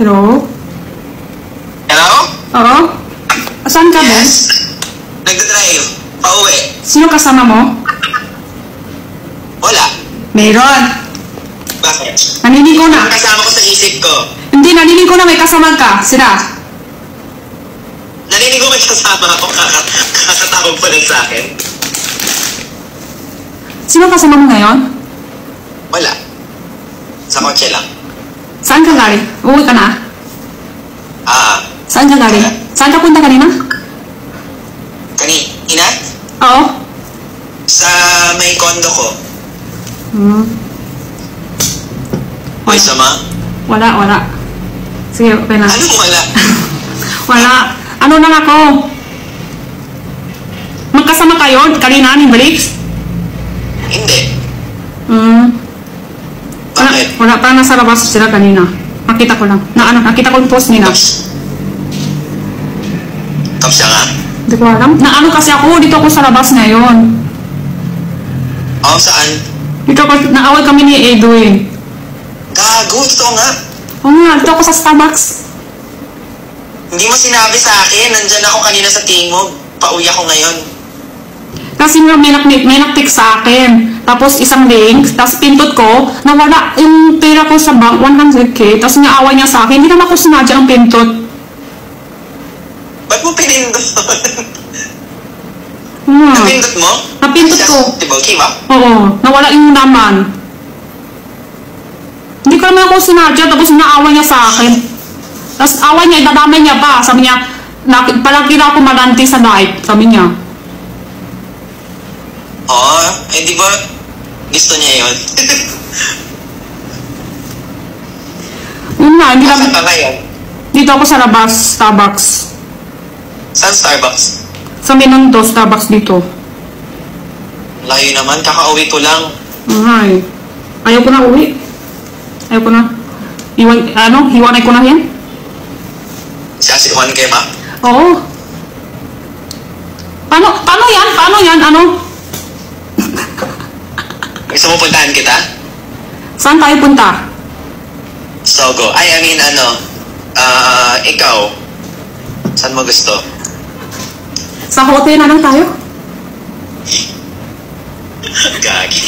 Hello? Hello? Oo? Saan ka, Ben? Yes? Nagdadrive. Pauwi. Sino kasama mo? Wala. Meron. Bakit? Naninigo na. Ang kasama ko sa isip ko. Hindi, naninigo na may kasama ka. Sila. Narinig ko may kasama ako. Kakatawag pa lang sa akin. Sino kasama mo ngayon? Wala. Sa kotse lang. Saan ka galing? Uwi ka na? Saan ka galing? Saan ka punta kanina? Kanina? Oo. Sa may kondo ko. May sama? Wala. Sige, okay na. Ano wala? Wala. Ano lang ako? Magkasama kayo kanina ni Briggs? Hindi. Bakit? Wala, parang nasa labas sila kanina. Nakita ko lang. Nakita ko yung post nila. Kaps siya nga? Hindi ko alam. Kasi ako, dito ako sa labas ngayon. Oh, saan? Dito ako, naaway kami ni Edwin. Gago, ito nga. Oo nga, dito ako sa Starbucks. Hindi mo sinabi sa akin. Nandyan ako kanina sa Timog. Pauwi ako ngayon. Kasi nga may nag-text sa akin. Tapos isang link, tapos pintot ko, nawala yung pera ko sa bank, 100k, tapos naaway niya sa akin. Hindi naman ako sinadya ang pintot. Ba't mo pinindot? Napindot mo? Napindot ko. Diba, kiba? Oo, nawala yung naman. Hindi ko naman ako sinadya, tapos naaway niya sa akin. Tapos away niya, idadamay niya pa. Sabi niya, palagi na ako malanti sa live, sabi niya. Oo, di ba gusto niya yun? Yun nga, hindi Saan lang. ka ngayon? Dito ako sa labas, Starbucks. Saan Starbucks? Sa Minondo, Starbucks dito. Layo naman, kakauwi ko lang. Ay. Ayaw ko na uwi. Ayaw ko na. Hiwanay ko na yan? Sasiwan kayo, ma? Oo. Paano yan? Gusto mo puntahan kita? Saan tayo punta? Sogo. Ikaw. Saan mo gusto? Sa hotel na lang tayo? Gagi.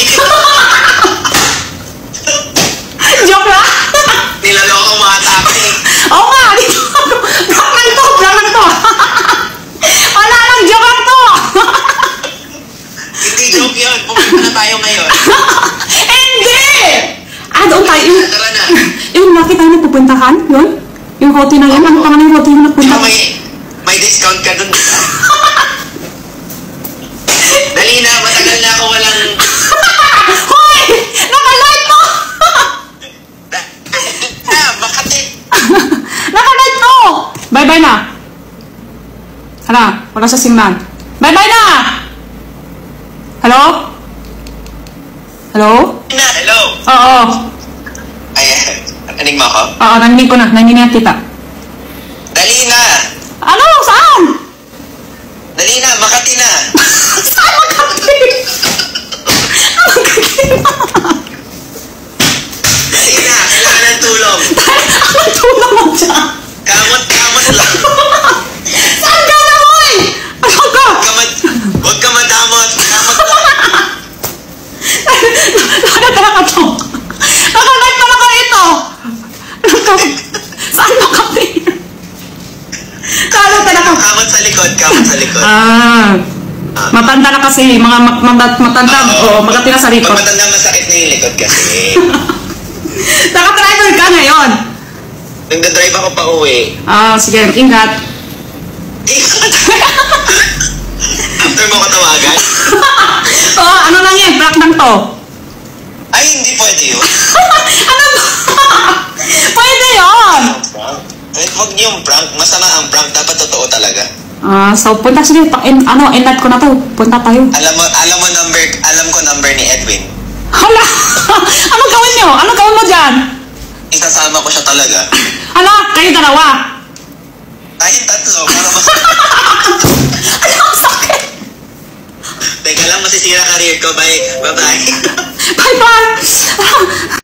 Joke lang! Nilaloko ko mga tapi. Oo nga! Vlog lang to! Wala lang, joke lang to! Hindi joke yun. Pumunta na tayo ngayon. Hindi! Doon tayo. Tara na. Yung laki tayo napupuntahan? Yun? Yung hotel na yan? Ano pangalan yung hotel na napuntahan? May discount ka dun. Dali na, matagal na ako walang... Hoy! Naka-live to! Makati. Naka-live to! Bye-bye na! Hala, wala sa signal. Bye-bye na! Hello? Hello? Hello. Oo. Ayan. Nanig mo ako? Oo, naninig ko na. Naninig na kita. Dali na. Ano? Saan? Dali na, Makati na. Saan Makati? Dali na, kailangan ng tulong. Anong tulong mo dyan? Kamot lang. Saan ka na, boy? Ano ka? Huwag ka madamot. Kamot lang. Nakatala ka to. Nakalive pa na ka ito. Saan Makati? Kalo talaga. Kamot sa likod. Matanda na kasi. Mga matanda. Magati na sa likod. Pag matanda, masakit na yung likod kasi. Naka-driver ka ngayon. Nagdadrive ako pa uwi. Sige. Ingat. After mo katawagan? Ano lang yan? Prank lang to. Ay, hindi pwede yun. Ano ba? Pwede yun. Huwag niyong prank. Masama ang prank. Dapat totoo talaga. So punta sige. Invite ko na to. Punta tayo. Alam ko number ni Edwin. Hala! Anong gawin nyo? Anong gawin mo dyan? Isasama ko siya talaga. Hala! Kayo dalawa. Tayong tatlo. Para mas... Anong sakit? Teka lang, masisira career ko. Bye. Bye-bye. Bye-bye!